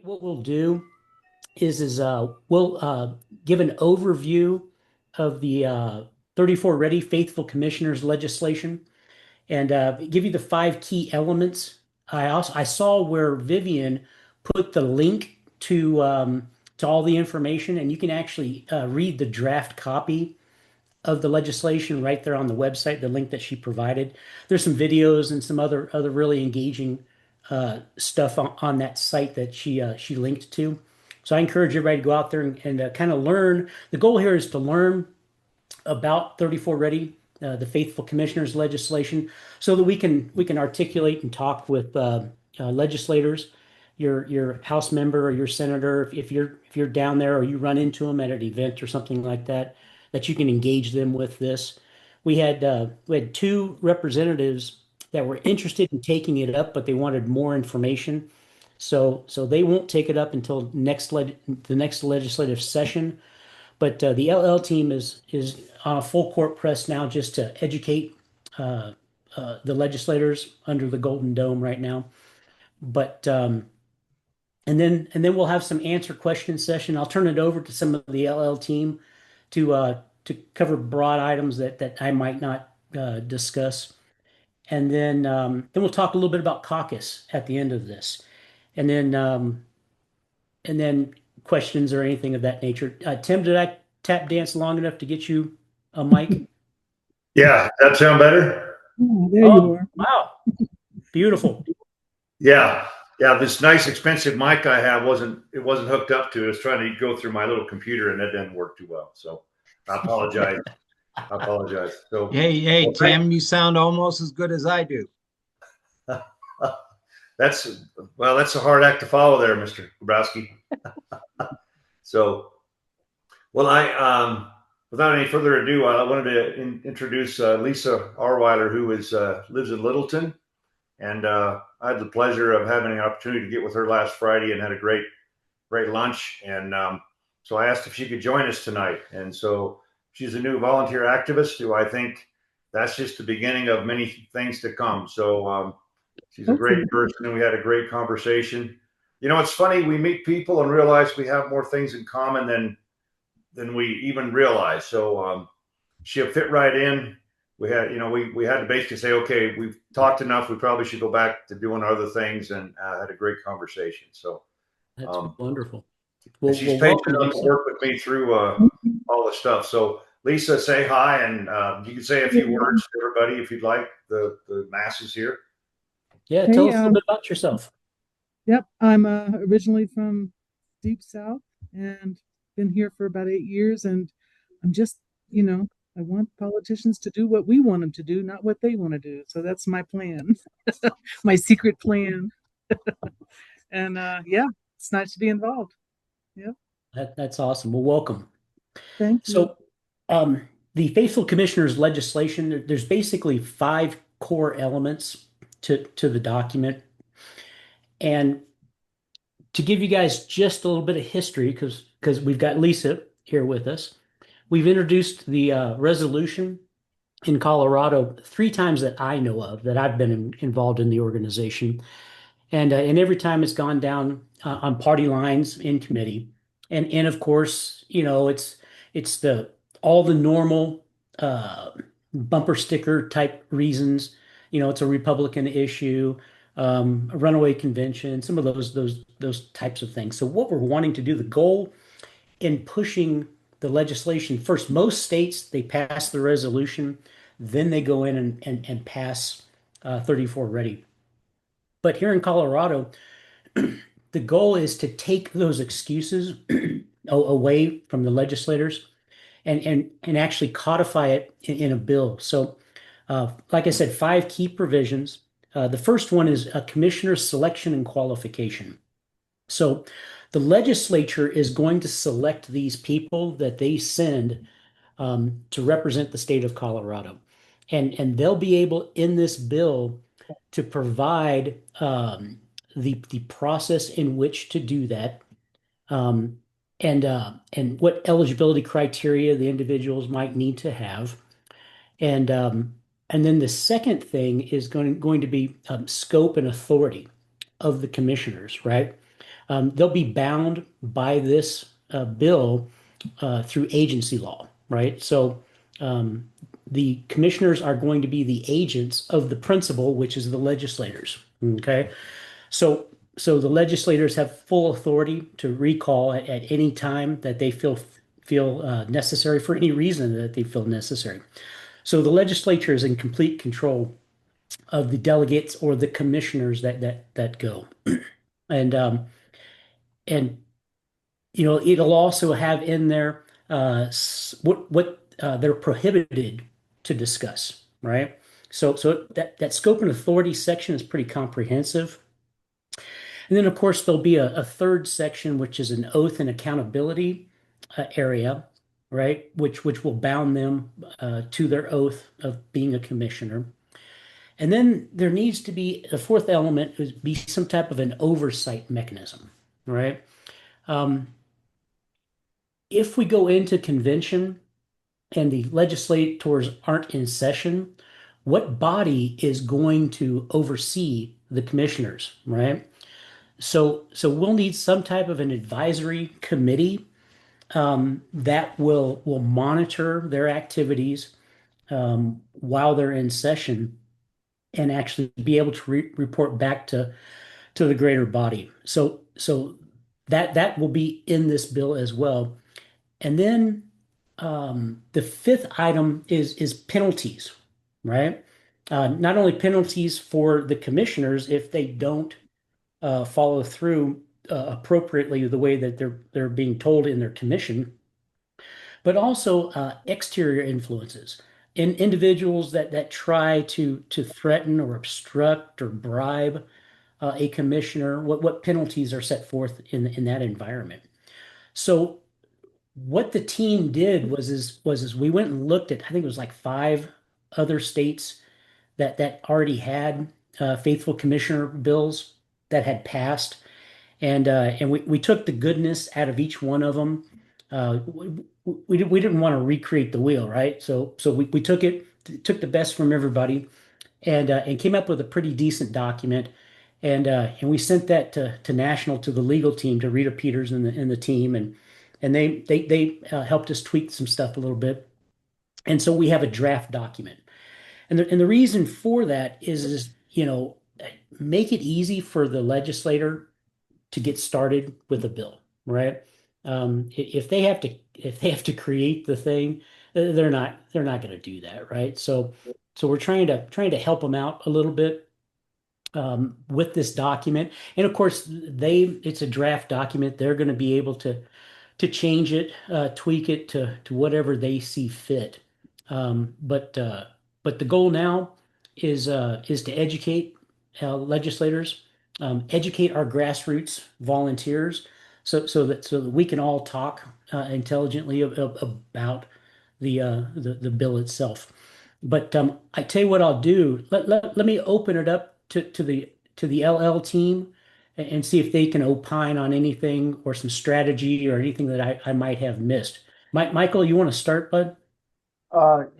what we'll do is we'll give an overview of the 34 Ready Faithful Commissioners legislation and give you the five key elements. I saw where Vivian put the link to all the information, and you can actually read the draft copy of the legislation right there on the website, the link that she provided. There's some videos and some other really engaging stuff on that site that she linked to. So I encourage everybody to go out there and kind of learn. The goal here is to learn about 34 Ready, the Faithful Commissioners legislation, so that we can articulate and talk with legislators, your House member or your senator, if you're down there or you run into them at an event or something like that, that you can engage them with this. We had two representatives that were interested in taking it up, but they wanted more information. So they won't take it up until the next legislative session. But the LL team is on a full court press now just to educate the legislators under the Golden Dome right now. But and then we'll have some answer question session. I'll turn it over to some of the LL team to cover broad items that I might not discuss. And then we'll talk a little bit about caucus at the end of this. And then questions or anything of that nature. Tim, did I tap dance long enough to get you a mic? Yeah, that sound better? Oh, there you are. Wow. Beautiful. Yeah. Yeah, this nice expensive mic I have wasn't hooked up to it. I was trying to go through my little computer and that didn't work too well. So I apologize. So Hey, Tim, you sound almost as good as I do. that's a hard act to follow there, Mr. Grabowski. So, well, I without any further ado, I wanted to introduce Lisa Arweiler, who lives in Littleton, and I had the pleasure of having an opportunity to get with her last Friday and had a great lunch. And so I asked if she could join us tonight. And so she's a new volunteer activist who I think that's just the beginning of many things to come. So she's a great person, and we had a great conversation. You know, it's funny, we meet people and realize we have more things in common than we even realize. So she'll fit right in. We had to basically say, okay, we've talked enough. We probably should go back to doing other things, and had a great conversation. So that's wonderful. Well, she's patient enough to work with me through all the stuff. So Lisa, say hi, and you can say a few words to everybody if you'd like, the masses here. Yeah, tell us a little bit about yourself. Yep, I'm originally from Deep South and been here for about 8 years, and I'm just, I want politicians to do what we want them to do, not what they want to do. So that's my plan, my secret plan. And yeah, it's nice to be involved. Yeah, that's awesome. Well, welcome. Thank you. So, the Faithful Commissioners legislation, there's basically five core elements to the document. And to give you guys just a little bit of history, because we've got Lisa here with us, we've introduced the resolution in Colorado 3 times that I know of, that I've been involved in the organization. And every time it's gone down on party lines in committee. And of course, it's all the normal bumper sticker type reasons. It's a Republican issue, a runaway convention, some of those types of things. So what we're wanting to do, the goal in pushing the legislation, first, most states, they pass the resolution, then they go in and pass 34 Ready. But here in Colorado, the goal is to take those excuses away from the legislators and actually codify it in a bill. So, like I said, 5 key provisions. The first one is a commissioner's selection and qualification. So the legislature is going to select these people that they send to represent the state of Colorado. And they'll be able in this bill to provide the process in which to do that, and what eligibility criteria the individuals might need to have, and then the second thing is going to be scope and authority of the commissioners, right? they'll be bound by this bill through agency law, right? So um, the commissioners are going to be the agents of the principal, which is the legislators. Okay, so the legislators have full authority to recall at any time that they feel necessary for any reason that they feel necessary. So the legislature is in complete control of the delegates or the commissioners that go, and and it'll also have in there what they're prohibited to discuss, right? So that scope and authority section is pretty comprehensive. And then, of course, there'll be a third section, which is an oath and accountability area, right? Which will bound them to their oath of being a commissioner. And then there needs to be a fourth element is be some type of an oversight mechanism, right? Um, if we go into convention and the legislators aren't in session, what body is going to oversee the commissioners, right? So we'll need some type of an advisory committee that will monitor their activities while they're in session and actually be able to report back to the greater body. So that will be in this bill as well. And then the fifth item is penalties, right? Not only penalties for the commissioners if they don't follow through appropriately the way that they're being told in their commission, but also exterior influences in individuals that try to threaten or obstruct or bribe a commissioner. What penalties are set forth in that environment? So what the team did was we went and looked at, I think it was like five other states that already had faithful commissioner bills that had passed, and we took the goodness out of each one of them. We didn't want to recreate the wheel, right? So we took the best from everybody and came up with a pretty decent document. And we sent that to national to the legal team, to Rita Peters and the team, and they helped us tweak some stuff a little bit. And so we have a draft document. And the reason for that is make it easy for the legislator to get started with a bill, right? If they have to create the thing, they're not going to do that, right? So we're trying to help them out a little bit with this document. And of course, it's a draft document. They're going to be able to change it, tweak it to whatever they see fit. But the goal now is to educate legislators, educate our grassroots volunteers, so that we can all talk intelligently about the bill itself. But I tell you what I'll do. Let me open it up to the LL team and see if they can opine on anything or some strategy or anything that I might have missed. Michael, you want to start, bud?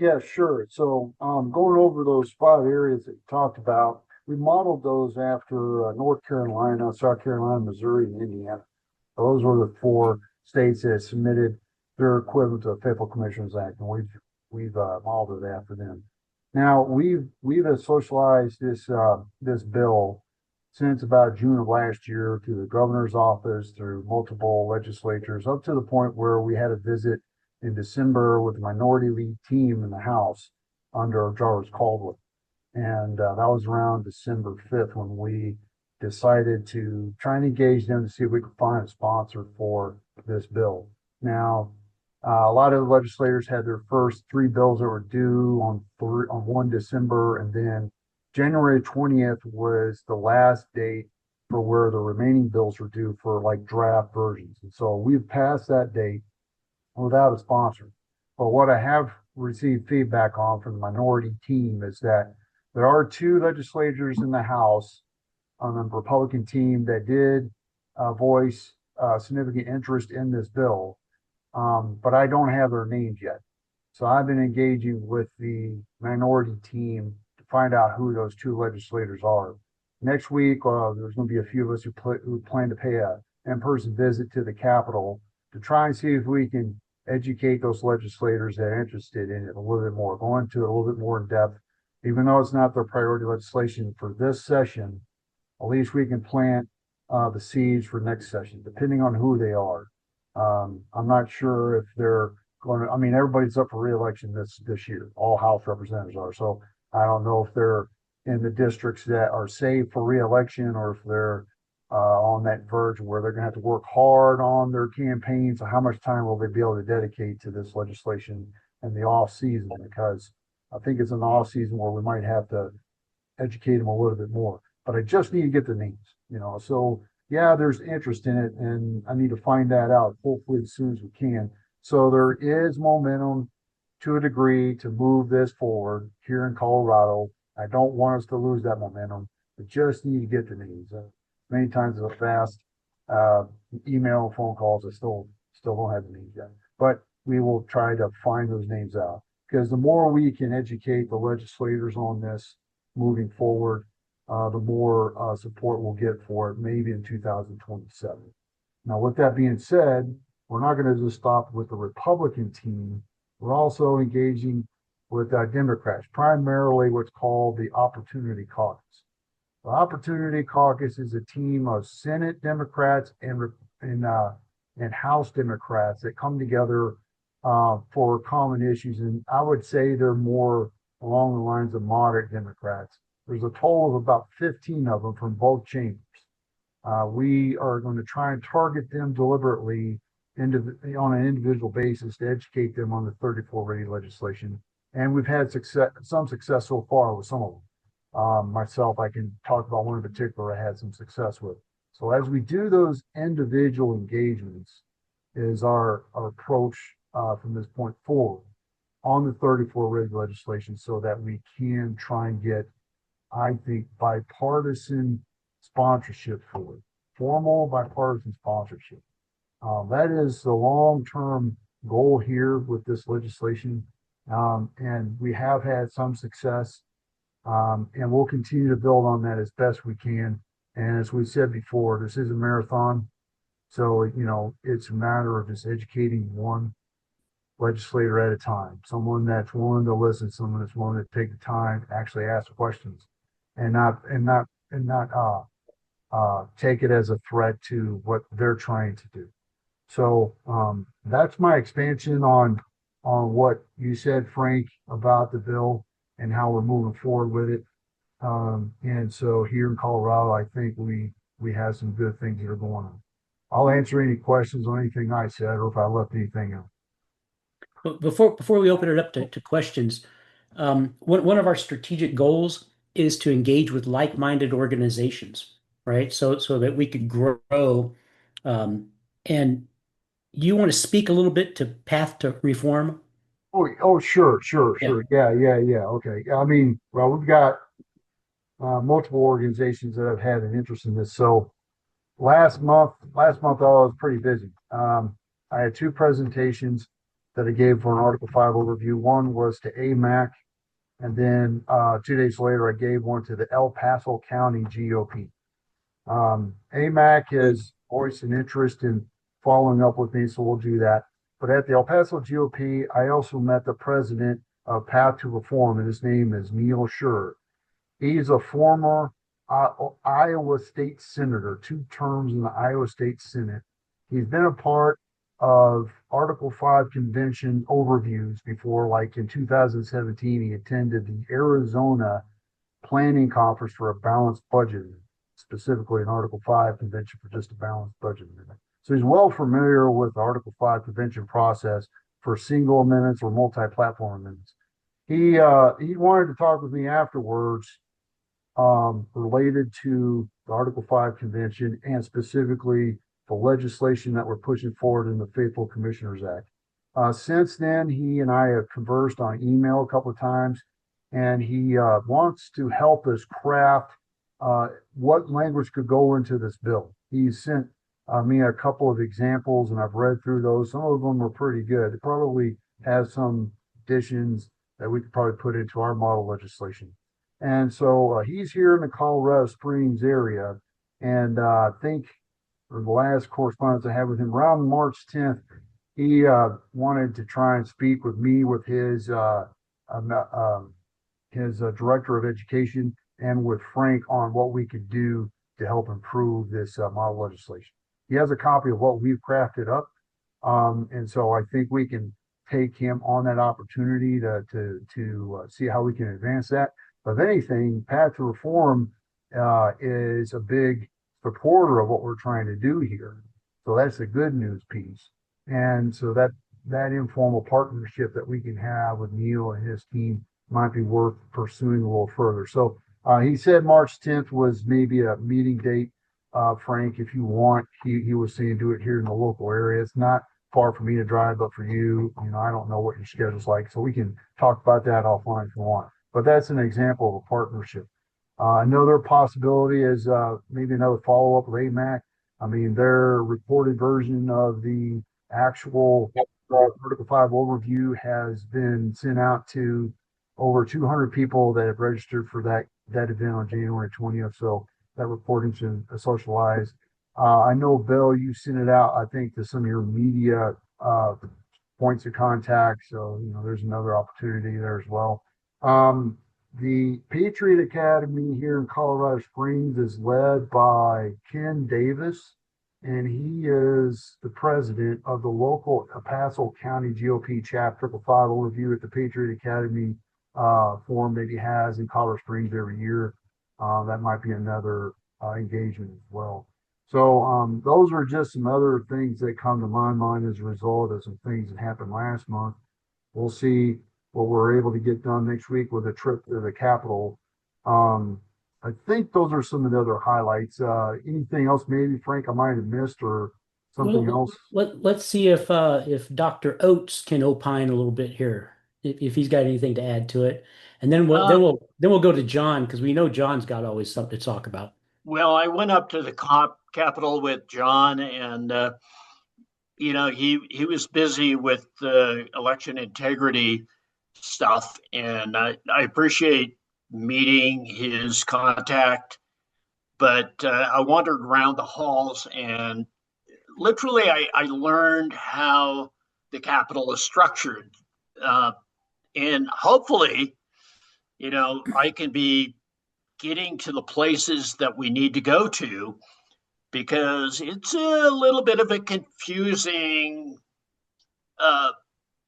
Yeah, sure. So, going over those five areas that you talked about, we modeled those after North Carolina, South Carolina, Missouri, and Indiana. Those were the four states that submitted their equivalent to the Faithful Commissioners Act, and we've modeled it after them. Now we've socialized this bill since about June of last year to the governor's office, through multiple legislatures, up to the point where we had a visit in December with the minority lead team in the House under Jarvis Caldwell. And that was around December 5th when we decided to try and engage them to see if we could find a sponsor for this bill. Now, a lot of the legislators had their first three bills that were due on 1 December, and then January 20th was the last date for where the remaining bills were due for like draft versions. And so we've passed that date without a sponsor. But what I have received feedback on from the minority team is that there are two legislators in the House on the Republican team that did voice significant interest in this bill, but I don't have their names yet. So I've been engaging with the minority team to find out who those two legislators are. Next week, there's going to be a few of us who plan to pay a in-person visit to the Capitol to try and see if we can educate those legislators that are interested in it a little bit more, go into it a little bit more in depth. Even though it's not their priority legislation for this session, at least we can plant the seeds for next session, depending on who they are. I'm not sure if they're going to, I mean, everybody's up for reelection this year. All House representatives are. So I don't know if they're in the districts that are saved for reelection or if they're on that verge where they're going to have to work hard on their campaigns. So how much time will they be able to dedicate to this legislation in the off season? Because I think it's an off season where we might have to educate them a little bit more. But I just need to get the names, you know. So yeah, there's interest in it, and I need to find that out hopefully as soon as we can. So there is momentum to a degree to move this forward here in Colorado. I don't want us to lose that momentum. We just need to get the names. Many times it's a fast email, phone calls. I still don't have the names yet, but we will try to find those names out because the more we can educate the legislators on this moving forward, the more support we'll get for it, maybe in 2027. Now, with that being said, we're not going to just stop with the Republican team. We're also engaging with Democrats, primarily what's called the Opportunity Caucus. The Opportunity Caucus is a team of Senate Democrats and House Democrats that come together for common issues. And I would say they're more along the lines of moderate Democrats. There's a total of about 15 of them from both chambers. We are going to try and target them deliberately on an individual basis to educate them on the 34 ready legislation. And we've had some success so far with some of them. Myself, I can talk about one in particular I had some success with. So as we do those individual engagements is our approach from this point forward on the 34 ready legislation so that we can try and get, I think, bipartisan sponsorship for it, formal bipartisan sponsorship. That is the long-term goal here with this legislation. And we have had some success, and we'll continue to build on that as best we can. And as we said before, this is a marathon. So, you know, it's a matter of just educating one legislator at a time, someone that's willing to listen, someone that's willing to take the time to actually ask questions and not take it as a threat to what they're trying to do. So that's my expansion on what you said, Frank, about the bill and how we're moving forward with it. And so here in Colorado, I think we have some good things that are going on. I'll answer any questions on anything I said or if I left anything out. But before we open it up to questions, one of our strategic goals is to engage with like-minded organizations, right? So that we could grow. And you want to speak a little bit to Path to Reform? Oh, sure. Yeah. Yeah. Okay. I mean, well, we've got multiple organizations that have had an interest in this. So last month I was pretty busy. I had two presentations that I gave for an Article 5 overview. One was to AMAC, and then 2 days later, I gave one to the El Paso County GOP. AMAC has voiced an interest in following up with me, so we'll do that. But at the El Paso GOP, I also met the president of Path to Reform, and his name is Neil Schur. He's a former Iowa State Senator, 2 terms in the Iowa State Senate. He's been a part of Article 5 convention overviews before, like in 2017, he attended the Arizona Planning Conference for a Balanced Budget, specifically an Article 5 convention for just a balanced budget amendment. So he's well familiar with the Article 5 convention process for single amendments or multi-platform amendments. He wanted to talk with me afterwards related to the Article 5 convention and specifically the legislation that we're pushing forward in the Faithful Commissioners Act. Since then, he and I have conversed on email a couple of times, and he wants to help us craft what language could go into this bill. He sent me a couple of examples, and I've read through those. Some of them are pretty good. It probably has some additions that we could probably put into our model legislation. And so he's here in the Colorado Springs area, and I think or the last correspondence I had with him around March 10th, he wanted to try and speak with me, with um, his director of education, and with Frank on what we could do to help improve this model legislation. He has a copy of what we've crafted up. And so I think we can take him on that opportunity to see how we can advance that. But if anything, Path to Reform is a big supporter of what we're trying to do here. So that's the good news piece. And so that informal partnership that we can have with Neil and his team might be worth pursuing a little further. So he said March 10th was maybe a meeting date. Frank, if you want, he was saying do it here in the local area. It's not far for me to drive, but for you, I don't know what your schedule's like, so we can talk about that offline if you want. But that's an example of a partnership. Another possibility is maybe another follow-up with AMAC. I mean, their reported version of the actual Article 5 overview has been sent out to over 200 people that have registered for that event on January 20th. So that reporting's been socialized. I know, Bill, you sent it out, I think, to some of your media points of contact. So, there's another opportunity there as well. The Patriot Academy here in Colorado Springs is led by Ken Davis, and he is the president of the local El Paso County GOP chapter. 555 overview at the Patriot Academy forum that he has in Colorado Springs every year. That might be another engagement as well. So those are just some other things that come to my mind as a result of some things that happened last month. We'll see what we're able to get done next week with a trip to the Capitol. I think those are some of the other highlights. Anything else, maybe, Frank, I might have missed, or something else? Let's see if Dr. Oates can opine a little bit here, if he's got anything to add to it, and then we'll go to John, because we know John's got always something to talk about. Well, I went up to the Capitol with John, and he was busy with the election integrity stuff, and I appreciate meeting his contact, but I wandered around the halls, and literally I learned how the Capitol is structured, and hopefully, I can be getting to the places that we need to go to, because it's a little bit of a confusing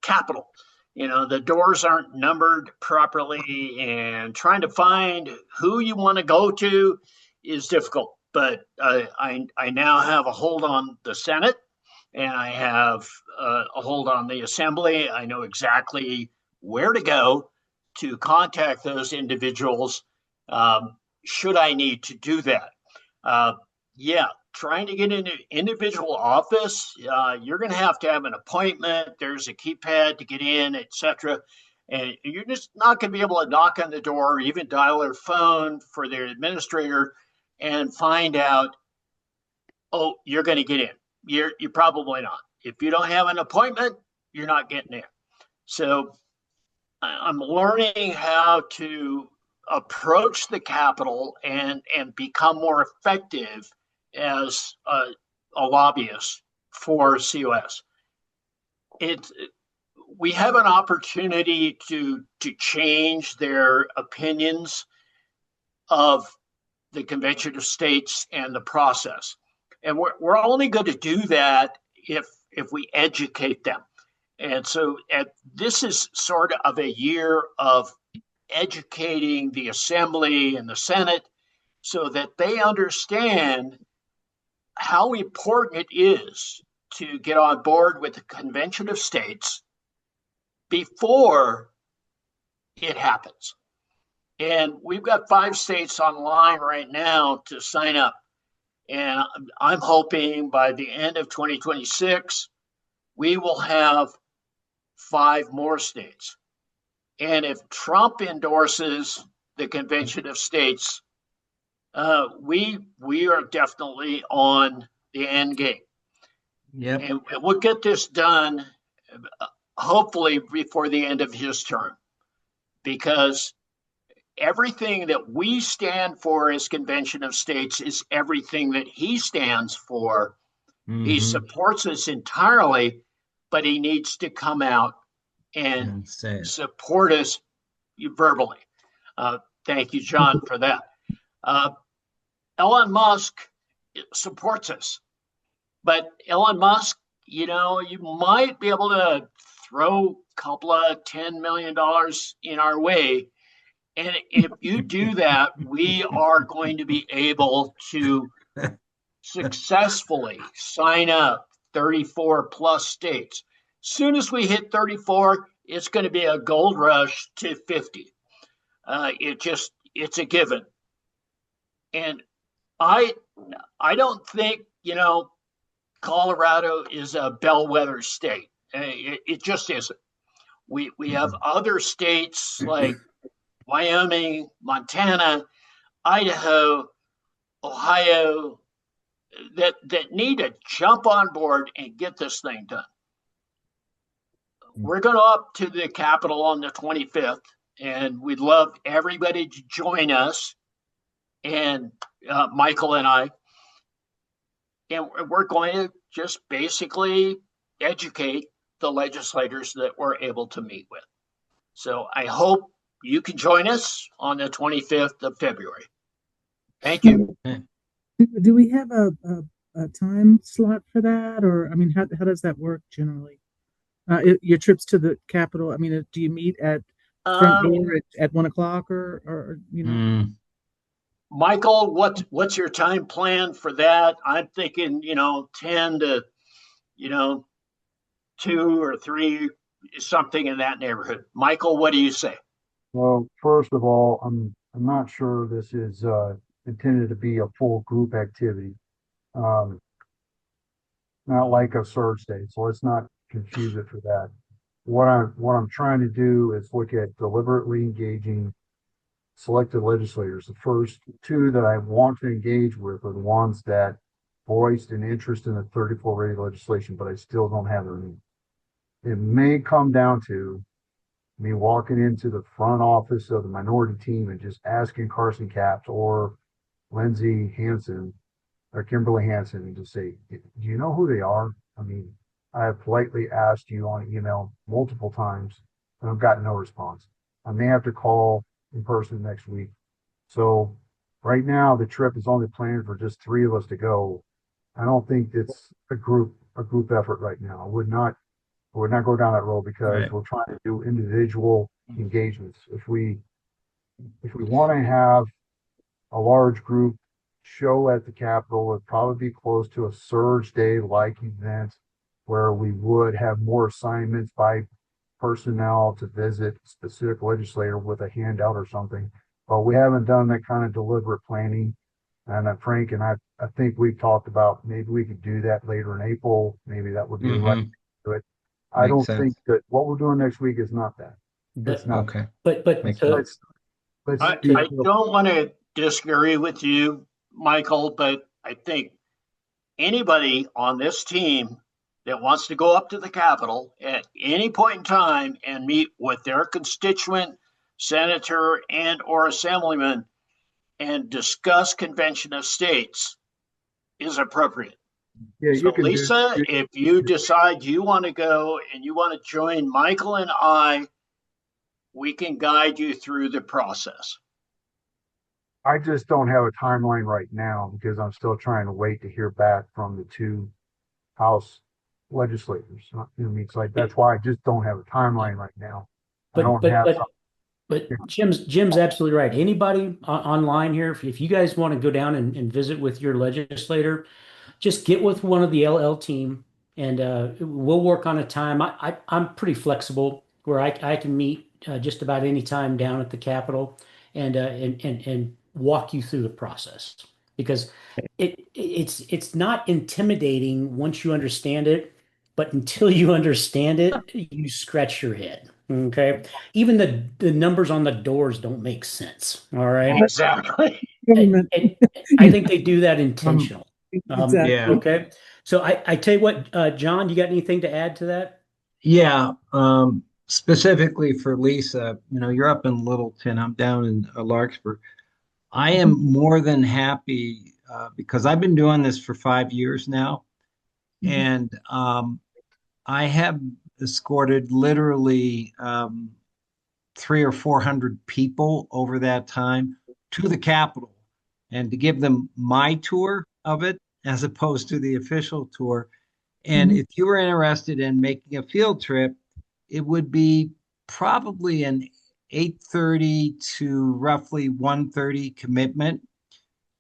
Capitol. The doors aren't numbered properly, and trying to find who you want to go to is difficult. But I now have a hold on the Senate, and I have a hold on the Assembly. I know exactly where to go to contact those individuals should I need to do that. Trying to get into individual office, you're going to have an appointment. There's a keypad to get in, etc. And you're just not going to be able to knock on the door or even dial their phone for their administrator and find out, oh, you're going to get in. You're probably not. If you don't have an appointment, you're not getting in. So I'm learning how to approach the Capitol and become more effective as a lobbyist for COS. We have an opportunity to change their opinions of the Convention of States and the process, and we're only going to do that if we educate them. And so this is sort of a year of educating the Assembly and the Senate so that they understand how important it is to get on board with the Convention of States before it happens. And we've got 5 states online right now to sign up. And I'm hoping by the end of 2026, we will have 5 more states. And if Trump endorses the Convention of States, we are definitely on the end game. Yep. And we'll get this done, hopefully before the end of his term, because everything that we stand for as Convention of States is everything that he stands for. He supports us entirely, but he needs to come out and say it. support us verbally. Thank you, John, for that. Elon Musk supports us, but Elon Musk, you might be able to throw a couple of $10 million in our way. And if you do that, we are going to be able to successfully sign up 34 plus states. Soon as we hit 34, it's going to be a gold rush to 50. It's a given. And I don't think, Colorado is a bellwether state. It just isn't. We have other states like Wyoming, Montana, Idaho, Ohio, that need to jump on board and get this thing done. We're going up to the Capitol on the 25th, and we'd love everybody to join us, and Michael and I. And we're going to just basically educate the legislators that we're able to meet with. So I hope you can join us on the 25th of February. Thank you. Do we have a time slot for that? Or, I mean, how does that work generally? Your trips to the Capitol, I mean, do you meet at front door at 1 o'clock or Michael, what's your time plan for that? I'm thinking, 10 to, 2 or 3, something in that neighborhood. Michael, what do you say? Well, first of all, I'm not sure this is intended to be a full group activity. Not like a surge day, so let's not confuse it for that. What I'm trying to do is look at deliberately engaging selected legislators. The first two that I want to engage with are the ones that voiced an interest in the 34 ready legislation, but I still don't have their name. It may come down to me walking into the front office of the minority team and just asking Carson Capps or Lindsay Hansen or Kimberly Hansen and just say, do you know who they are? I mean, I have politely asked you on email multiple times and I've gotten no response. I may have to call in person next week. So right now the trip is only planned for just 3 of us to go. I don't think it's a group effort right now. I would not go down that road because we're trying to do individual engagements. If we want to have a large group show at the Capitol, it'd probably be close to a surge day like event where we would have more assignments by personnel to visit a specific legislator with a handout or something. But we haven't done that kind of deliberate planning. And Frank and I think we've talked about maybe we could do that later in April. Maybe that would be the right to it. I don't think that what we're doing next week is not that. It's not. Okay. But I don't want to disagree with you, Michael, but I think anybody on this team that wants to go up to the Capitol at any point in time and meet with their constituent, senator, and or assemblyman and discuss Convention of States is appropriate. Yeah, so Lisa, if you decide you want to go and you want to join Michael and I, we can guide you through the process. I just don't have a timeline right now because I'm still trying to wait to hear back from the 2 House legislators. It's like that's why I just don't have a timeline right now. But Jim's absolutely right. Anybody online here, if you guys want to go down and visit with your legislator, just get with one of the LL team and we'll work on a time. I'm pretty flexible where I can meet just about any time down at the Capitol and walk you through the process because it's not intimidating once you understand it, but until you understand it, you scratch your head. Okay. Even the numbers on the doors don't make sense. All right. Exactly. And I think they do that intentionally. Exactly. Yeah. Okay. So I tell you what, John, you got anything to add to that? Yeah. specifically for Lisa, you're up in Littleton, I'm down in Larkspur. I am more than happy because I've been doing this for 5 years now, Mhm. and I have escorted literally 300 or 400 people over that time to the Capitol, and to give them my tour of it as opposed to the official tour. And Mhm. if you were interested in making a field trip, it would be probably an 8:30 to roughly 1:30 commitment.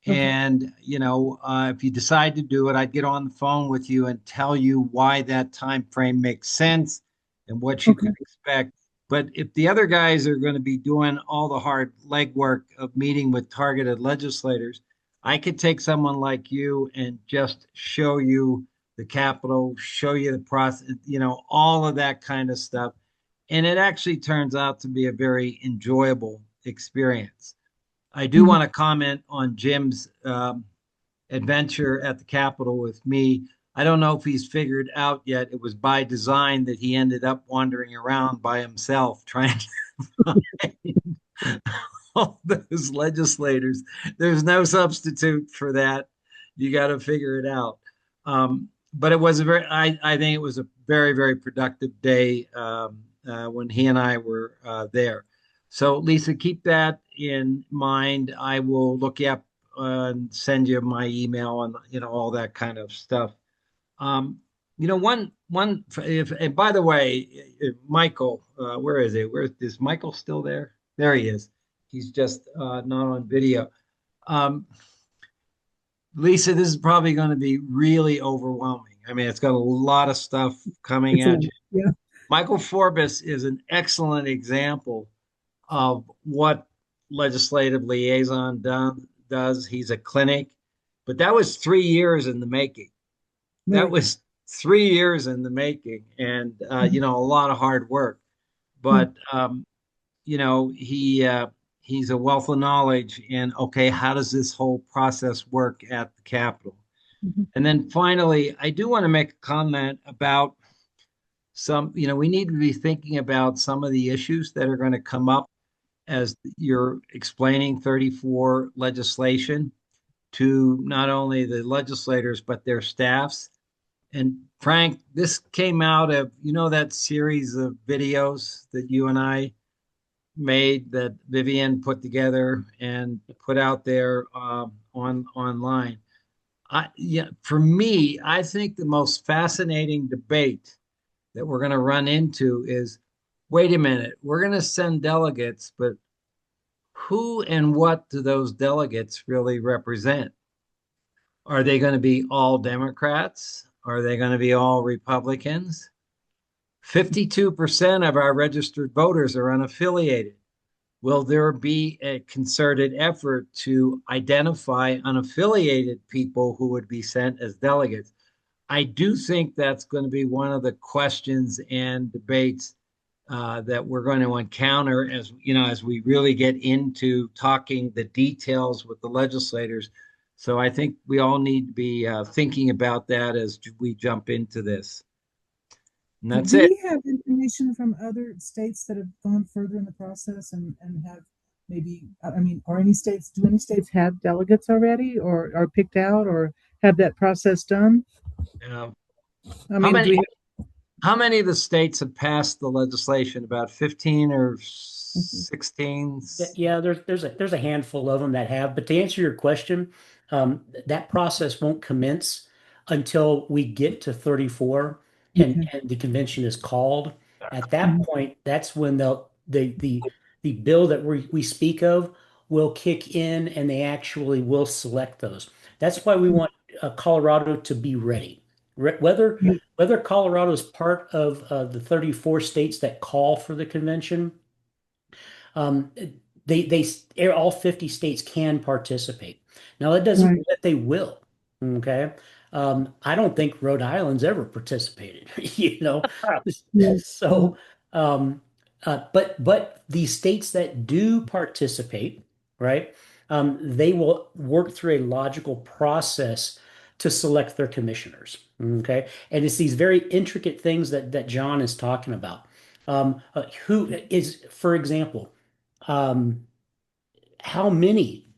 Okay. And, if you decide to do it, I'd get on the phone with you and tell you why that time frame makes sense and what you Okay. could expect. But if the other guys are going to be doing all the hard legwork of meeting with targeted legislators, I could take someone like you and just show you the Capitol, show you the process, all of that kind of stuff. And it actually turns out to be a very enjoyable experience. I do Mhm. want to comment on Jim's adventure at the Capitol with me. I don't know if he's figured out yet. It was by design that he ended up wandering around by himself trying to find all those legislators. There's no substitute for that. You got to figure it out. But it was I think it was a very, very productive day when he and I were there. So, Lisa, keep that in mind. I will look you up and send you my email and all that kind of stuff. One. If and by the way, Michael, where is it? Where is Michael still there? There he is. He's just not on video. Um, Lisa, this is probably going to be really overwhelming. I mean, it's got a lot of stuff coming It's a at you. yeah. Michael Forbes is an excellent example of what legislative liaison does. He's a clinic, but that was 3 years in the making. That Right. was 3 years in the making, and Mhm. a lot of hard work. Yeah. But he's a wealth of knowledge in okay, how does this whole process work at the Capitol? Mhm. And then finally, I do want to make a comment about we need to be thinking about some of the issues that are going to come up as you're explaining 34 legislation to not only the legislators but their staffs. And Frank, this came out of that series of videos that you and I made that Vivian put together and put out there online. Yeah, for me, I think the most fascinating debate that we're going to run into is, wait a minute, we're going to send delegates, but who and what do those delegates really represent? Are they going to be all Democrats? Are they going to be all Republicans? 52% of our registered voters are unaffiliated. Will there be a concerted effort to identify unaffiliated people who would be sent as delegates? I do think that's going to be one of the questions and debates that we're going to encounter as we really get into talking the details with the legislators. So I think we all need to be thinking about that as we jump into this. And that's Do it. we have information from other states that have gone further in the process and have maybe, I mean, do any states have delegates already or are picked out or have that process done? Uh, I how mean, do many we how many of the states have passed the legislation? About 15 or have? 16? Yeah, there's a handful of them that have, but to answer your question, that process won't commence until we get to 34 Okay. and the convention is called. At that Mhm. point, that's when the bill that we speak of will kick in and they actually will select those. That's why we want Colorado to be ready. Yeah. Whether Colorado is part of the 34 states that call for the convention, um, all 50 states can participate. Now, that doesn't mean Right. that they will. Okay. I don't think Rhode Island's ever participated, you know. Yeah. Yeah. So, but the states that do participate, right, they will work through a logical process to select their commissioners. Okay. And it's these very intricate things that John is talking about. Who is, for example, um, how many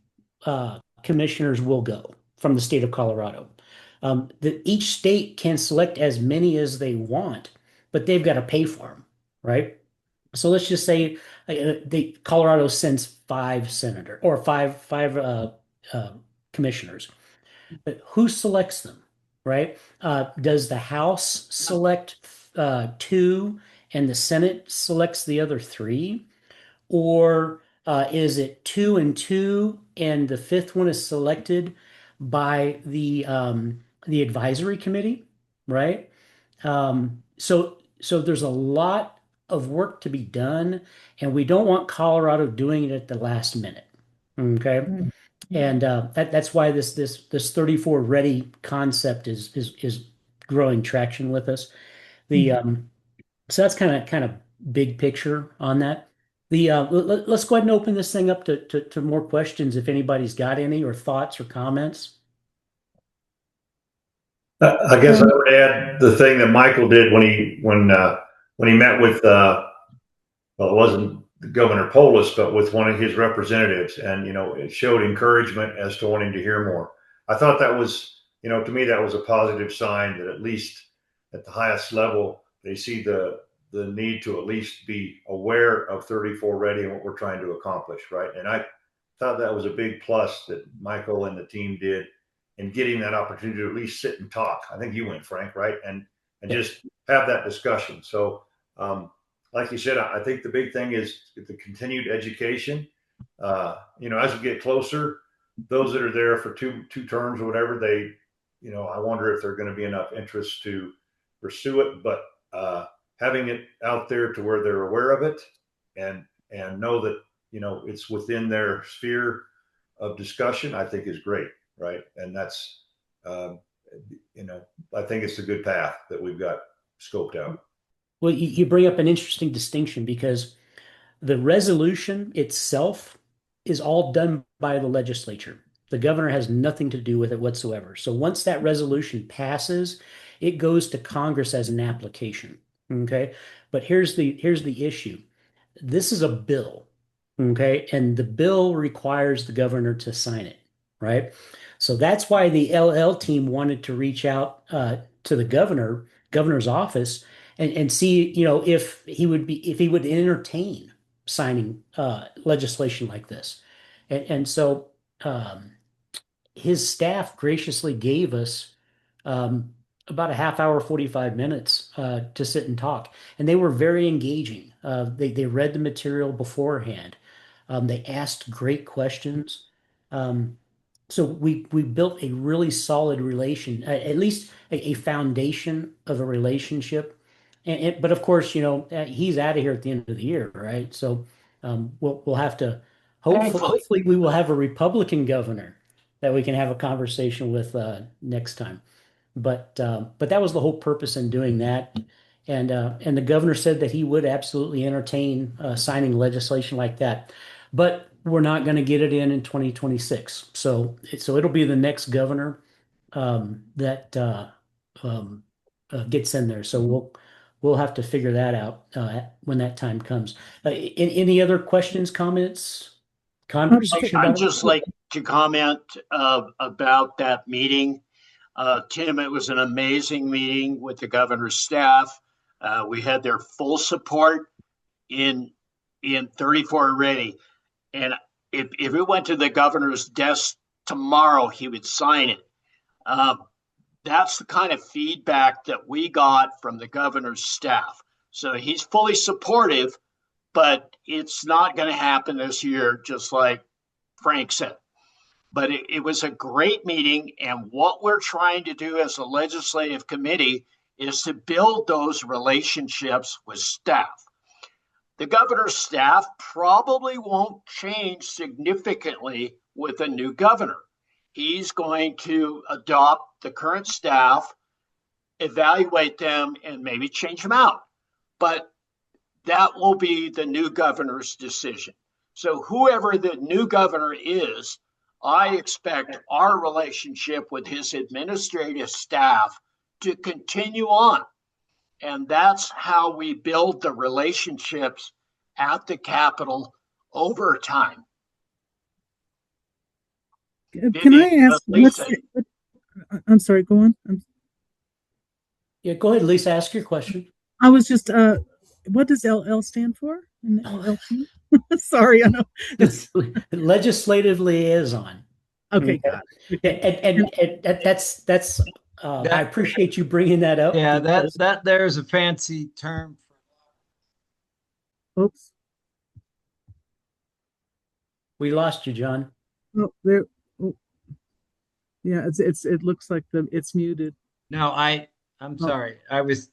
commissioners will go from the state of Colorado? Each state can select as many as they want, but they've got to pay for them, right? So let's just say Colorado sends five senator or five uh, commissioners. But who selects them, right? Does the House select two and the Senate selects the other three? Or is it two and two and the fifth one is selected by the advisory committee, right? So there's a lot of work to be done, and we don't want Colorado doing it at the last minute. Okay. Right. And that's why this 34 ready concept is growing traction with us. The So that's kind of big picture on that. Let's go ahead and open this thing up to more questions if anybody's got any or thoughts or comments. I guess I would add the thing that Michael did when he met with well, it wasn't Governor Polis, but with one of his representatives, and it showed encouragement as to wanting to hear more. I thought that was, to me, that was a positive sign that at least at the highest level they see the need to at least be aware of 34 Ready and what we're trying to accomplish, right? And I thought that was a big plus that Michael and the team did in getting that opportunity to at least sit and talk. I think you went, Frank, right? And just have that discussion. So, like you said, I think the big thing is the continued education. As we get closer, those that are there for two terms or whatever, I wonder if there's going to be enough interest to pursue it. But having it out there to where they're aware of it and know that it's within their sphere of discussion, I think is great, right? And that's I think it's a good path that we've got scoped out. Well, you bring up an interesting distinction because the resolution itself is all done by the legislature. The governor has nothing to do with it whatsoever. So once that resolution passes, it goes to Congress as an application. Okay. But here's the issue. This is a bill. Okay. And the bill requires the governor to sign it. Right. So that's why the LL team wanted to reach out to the governor's office and see, if he would entertain signing legislation like this. And so his staff graciously gave us about a half hour, 45 minutes to sit and talk. And they were very engaging. They read the material beforehand. They asked great questions. So we built a really solid relation, at least a foundation of a relationship. But of course, he's out of here at the end of the year, right? So we'll have to hopefully we will have a Republican governor that we can have a conversation with next time. But that was the whole purpose in doing that. And the governor said that he would absolutely entertain signing legislation like that. But we're not going to get it in 2026. So it'll be the next governor that gets in there. So we'll have to figure that out when that time comes. Any other questions, comments, conversation I'd about just like to comment about that meeting. Tim, it was an amazing meeting with the governor's staff. We had their full support in 34 Ready. And if it went to the governor's desk tomorrow, he would sign it. That's the kind of feedback that we got from the governor's staff. So he's fully supportive, but it's not going to happen this year, just like Frank said. But it was a great meeting. And what we're trying to do as a legislative committee is to build those relationships with staff. The governor's staff probably won't change significantly with a new governor. He's going to adopt the current staff, evaluate them, and maybe change them out. But that will be the new governor's decision. So whoever the new governor is, I expect our relationship with his administrative staff to continue on. And that's how we build the relationships at the Capitol over time. Can I ask, Lisa, I'm sorry, go on. Yeah, go ahead, Lisa, ask your question. I was just, what does LL stand for? In LLC? Sorry, I know it's Legislative liaison. okay. Got it. Okay. And that's I That, appreciate you bringing that up yeah, because that there's a fancy term. Oops. we lost you, John. Oh, there. Oh, yeah, it looks like it's muted. No, I'm Oh, sorry. I was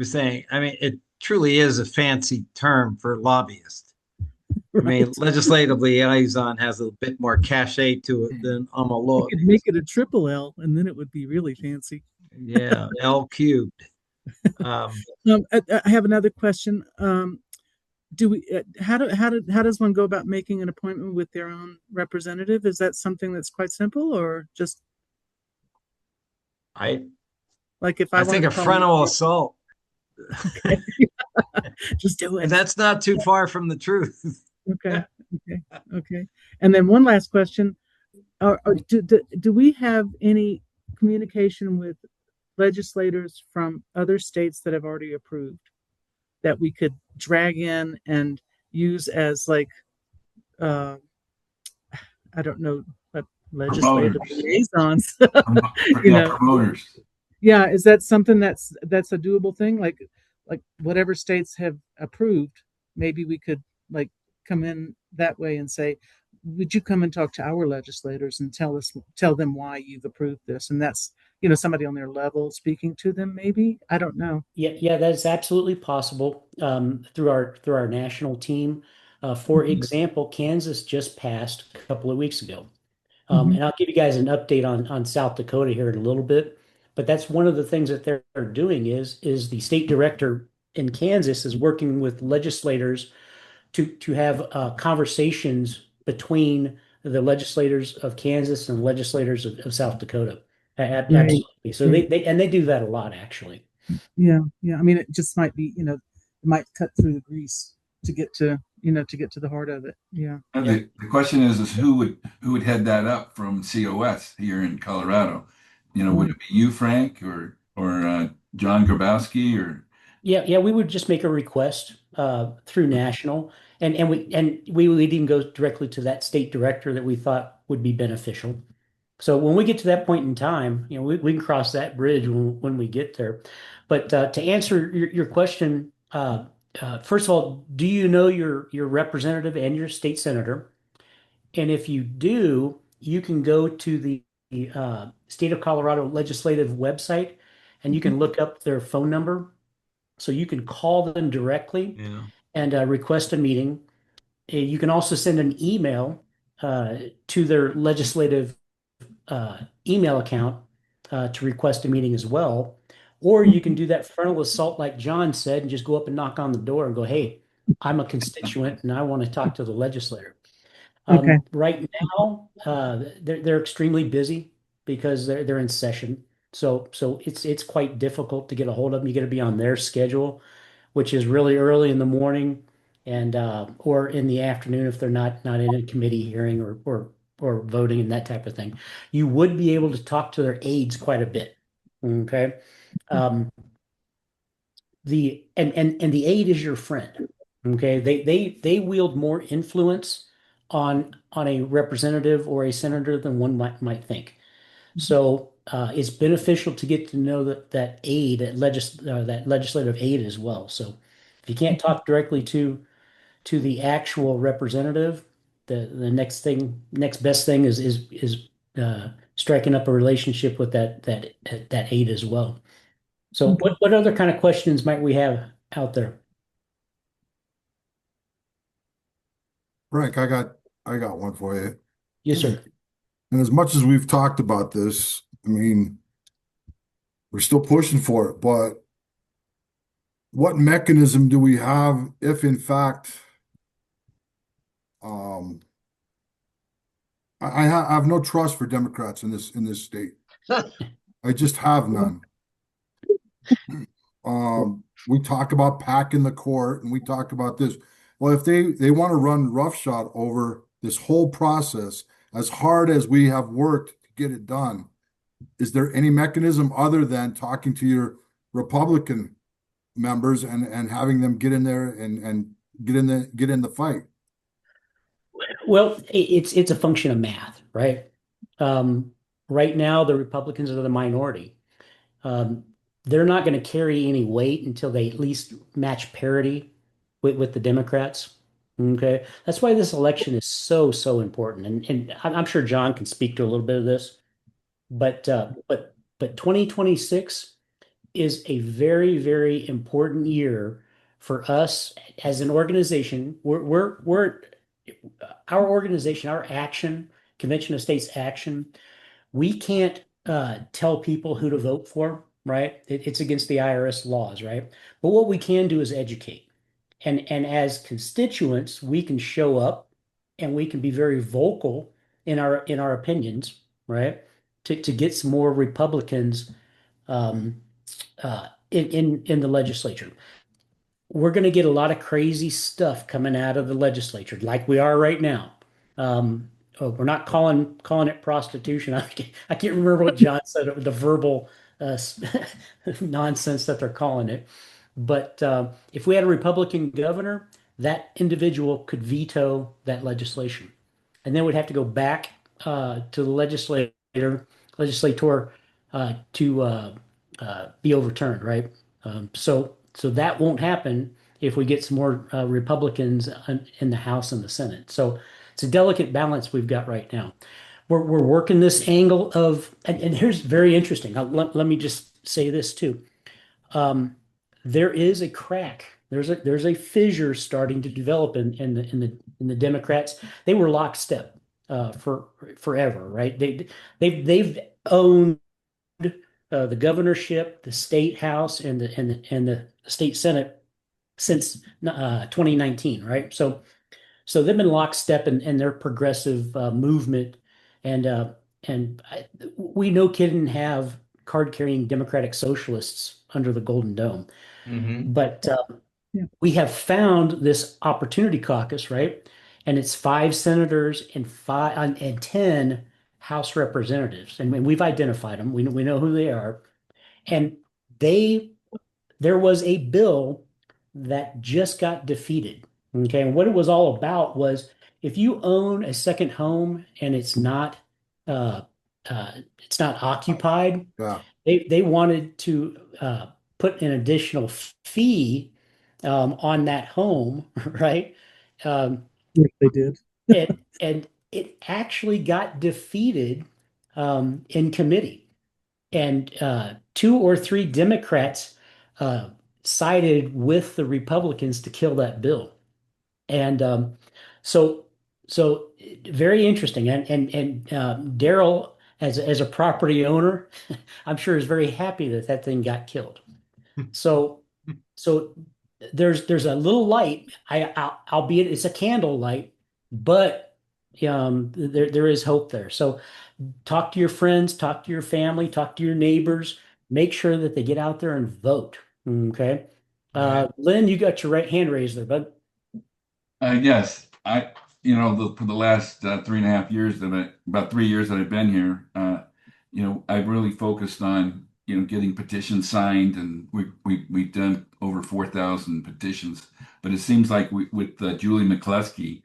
saying, I mean, it truly is a fancy term for lobbyist. I mean, right. legislative liaison has a bit more cachet to it than I'm a You law. could make it a triple L, and then it would be really fancy. Yeah, L cubed. Um, I have another question. Do we? How does one go about making an appointment with their own representative? Is that something that's quite simple, or just I like if I I wanted think to a call frontal assault, okay, just do and it. that's not too far from the truth. Okay, okay, okay. And then one last question: do we have any communication with legislators from other states that have already approved that we could drag in and use as like uh, I don't know, legislative Promoters. liaisons? You Yeah, know, promoters. yeah. Is that something that's a doable thing? Like whatever states have approved, maybe we could like come in that way and say, would you come and talk to our legislators and tell them why you've approved this? And that's somebody on their level speaking to them. Maybe I don't know. Yeah, that's absolutely possible through our national team. For Mhm. example, Kansas just passed a couple of weeks ago. Mhm. And I'll give you guys an update on South Dakota here in a little bit. But that's one of the things that they're doing is the state director in Kansas is working with legislators to have conversations between the legislators of Kansas and legislators of South Dakota. Great, Absolutely. So great. they do that a lot, actually. Yeah, yeah. I mean, it just might be, it might cut through the grease to get to the heart of it. Yeah. And Yeah. the question is who would head that up from COS here in Colorado? Would it be you, Frank, or John Grabowski, or Yeah, we would just make a request through national, and we would even go directly to that state director that we thought would be beneficial. So when we get to that point in time, we can cross that bridge when we get there. But to answer your question, first of all, do you know your representative and your state senator? And if you do, you can go to the state of Colorado legislative website, and you Mhm. can look up their phone number so you can call them directly Yeah. and request a meeting. You can also send an email to their legislative email account to request a meeting as well. Or you can Mhm. do that frontal assault, like John said, and just go up and knock on the door and go, "Hey, I'm a constituent and I want to talk to the legislator." Okay. Right now, they're extremely busy because they're in session. So it's quite difficult to get a hold of them. You got to be on their schedule, which is really early in the morning and or in the afternoon if they're not in a committee hearing or voting and that type of thing. You would be able to talk to their aides quite a bit. Okay. Um, and the aide is your friend. Okay. They wield more influence on a representative or a senator than one might think. So it's beneficial to get to know that aide, that legislative aide as well. So if you can't talk directly to the actual representative, the next best thing is striking up a relationship with that aide as well. So Okay. what other kind of questions might we have out there? Frank, I got one for you. Yes, sir. And as much as we've talked about this, I mean, we're still pushing for it, but what mechanism do we have if in fact um I have no trust for Democrats in this state. I just have none. We talk about packing the court and we talk about this. Well, if they want to run roughshod over this whole process, as hard as we have worked to get it done, is there any mechanism other than talking to your Republican members and having them get in there and get in the fight? Well, it's a function of math, right? Um, right now, the Republicans are the minority. Um, they're not going to carry any weight until they at least match parity with the Democrats. Okay, that's why this election is so important, and I'm sure John can speak to a little bit of this, but 2026 is a very important year for us as an organization. We're our organization, our action, Convention of States action. We can't tell people who to vote for, right? It's against the IRS laws, right? But what we can do is educate. And as constituents, we can show up and we can be very vocal in our opinions, right? To get some more Republicans um, in the legislature. We're going to get a lot of crazy stuff coming out of the legislature, like we are right now. We're not calling it prostitution. I can't remember what John said, the verbal uh, nonsense that they're calling it. But if we had a Republican governor, that individual could veto that legislation, and then we'd have to go back to the legislator to be overturned, right? So that won't happen if we get some more Republicans in the House and the Senate. So it's a delicate balance we've got right now. We're working this angle of, and here's very interesting. Let me just say this too. Um, there is a crack. There's a fissure starting to develop in the Democrats. They were lockstep for forever, right? They've owned the governorship, the state house, and the state senate since 2019, right? So they've been lockstep in their progressive movement, and we no kidding have card-carrying Democratic socialists under the Golden Dome. Mm-hmm. But Yeah. we have found this opportunity caucus, right? And it's 5 senators and 10 House representatives, and we've identified them. We know who they are, and they there was a bill that just got defeated. Okay, and what it was all about was if you own a second home and uh, it's not occupied, Yeah. they wanted to put an additional fee on that home, right? Um, Yes, they did. and it actually got defeated in committee, and 2 or 3 Democrats sided with the Republicans to kill that bill, and so so very interesting, and Daryl as a property owner, I'm sure is very happy that that thing got killed. So so there's a little light, albeit it's a candle light, but there is hope there. So talk to your friends, talk to your family, talk to your neighbors, make sure that they get out there and vote. Okay. Lynn, you got your right hand raised there, bud. Yes, for the last 3.5 years about 3 years that I've been here, I've really focused on, getting petitions signed, and we've done over 4,000 petitions. But it seems like with Julie McCluskey,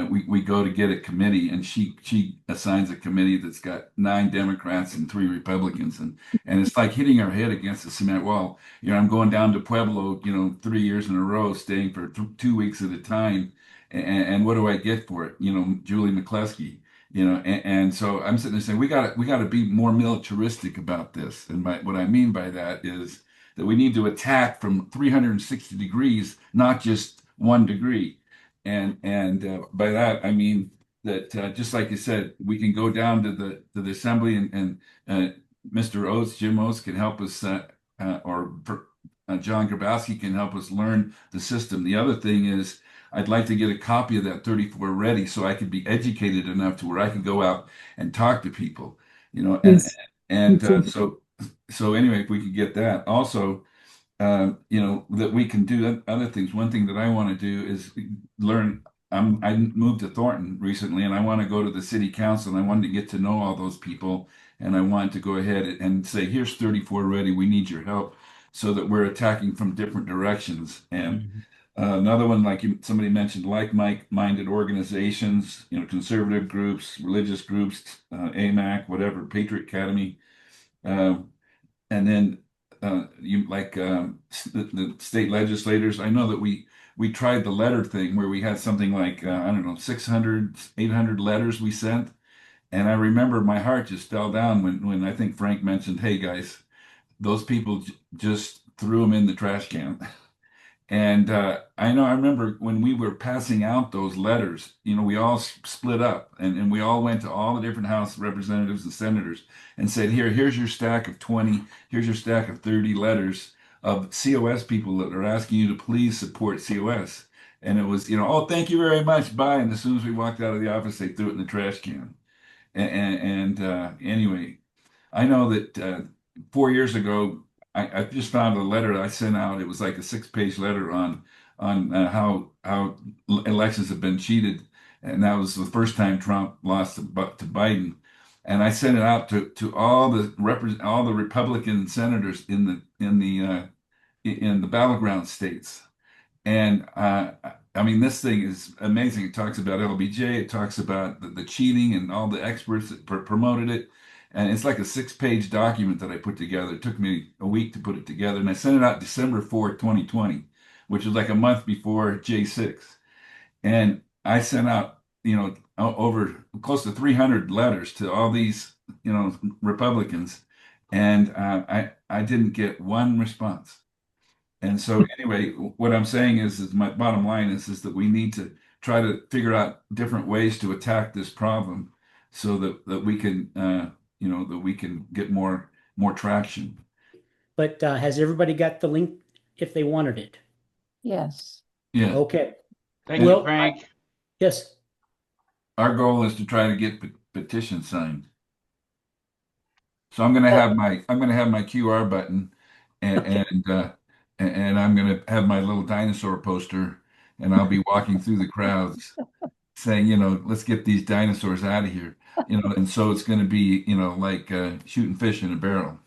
we go to get a committee, and she assigns a committee that's got 9 Democrats and 3 Republicans, and it's like hitting our head against a cement wall. I'm going down to Pueblo, 3 years in a row, staying for 2 weeks at a time, and what do I get for it? Julie McCluskey. And so I'm sitting there saying we got to be more militaristic about this. And what I mean by that is that we need to attack from 360 degrees, not just 1 degree. And by that I mean that, just like you said, we can go down to the assembly, and Mr. Oates, Jim Oates, can help us, or John Grabowski can help us learn the system. The other thing is, I'd like to get a copy of that 34 ready so I could be educated enough to where I can go out and talk to people, and Yes, and me too. so anyway, if we could get that also. that we can do other things. One thing that I want to do is learn. I moved to Thornton recently, and I want to go to the city council, and I wanted to get to know all those people, and I want to go ahead and say, here's 34 ready. We need your help, so that we're attacking from different directions. And another one, like somebody mentioned, like-minded organizations, conservative groups, religious groups, AMAC, whatever, Patriot Academy. And then you like the state legislators. I know that we tried the letter thing where we had something like I don't know, 600, 800 letters we sent, and I remember my heart just fell down when I think Frank mentioned, "Hey guys, those people just threw them in the trash can." And I remember when we were passing out those letters, we all split up and we all went to all the different House representatives and senators and said, here's your stack of 20, here's your stack of 30 letters of COS people that are asking you to please support COS. And it was, oh, thank you very much, bye. And as soon as we walked out of the office, they threw it in the trash can. Anyway, I know that 4 years ago, I just found a letter I sent out. It was like a 6-page letter on how elections have been cheated, and that was the first time Trump lost to Biden. And I sent it out to all the Republican senators in the battleground states. And I mean, this thing is amazing. It talks about LBJ. It talks about the cheating and all the experts that promoted it. And it's like a 6-page document that I put together. It took me a week to put it together. And I sent it out December 4th, 2020, which was like a month before J6. And I sent out, over close to 300 letters to all these, Republicans. And I didn't get one response. And so anyway, what I'm saying is my bottom line is that we need to try to figure out different ways to attack this problem so that we can, that we can get more traction. But has everybody got the link if they wanted it? Yes. Yeah. Okay. Thank you, Frank. Yes. Our goal is to try to get petitions signed. So I'm going to have my QR button and and I'm going to have my little dinosaur poster, and I'll be walking through the crowds saying, let's get these dinosaurs out of here, and so it's going to be, like shooting fish in a barrel.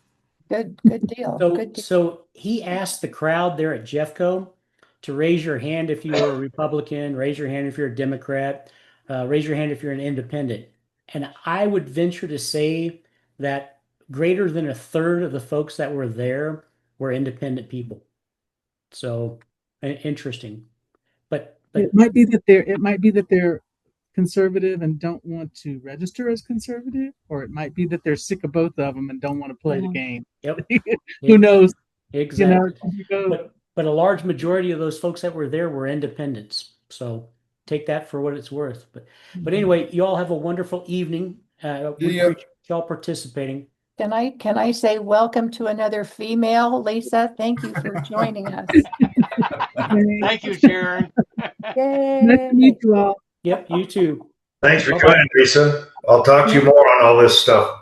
Good deal. So he asked the crowd there at Jeffco to raise your hand if you were a Republican, raise your hand if you're a Democrat, raise your hand if you're an independent. And I would venture to say that greater than a third of the folks that were there were independent people. So interesting. But it might be that they're conservative and don't want to register as conservative, or it might be that they're sick of both of them and don't want to play the game. Yep. Who knows? Exactly. But a large majority of those folks that were there were independents. So take that for what it's worth. But anyway, you all have a wonderful evening. We appreciate y'all participating. Can I say welcome to another female, Lisa? Thank you for joining us. Thank you, Sharon. Yay. Nice to meet you all. Yep, you too. Thanks for joining, Lisa. I'll talk to you more on all this stuff.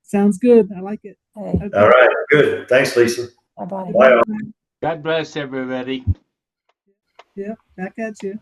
Sounds good. I like it. Hey. Okay. All right, good. Thanks, Lisa. Bye-bye. Bye. God bless everybody. Yeah, back at you.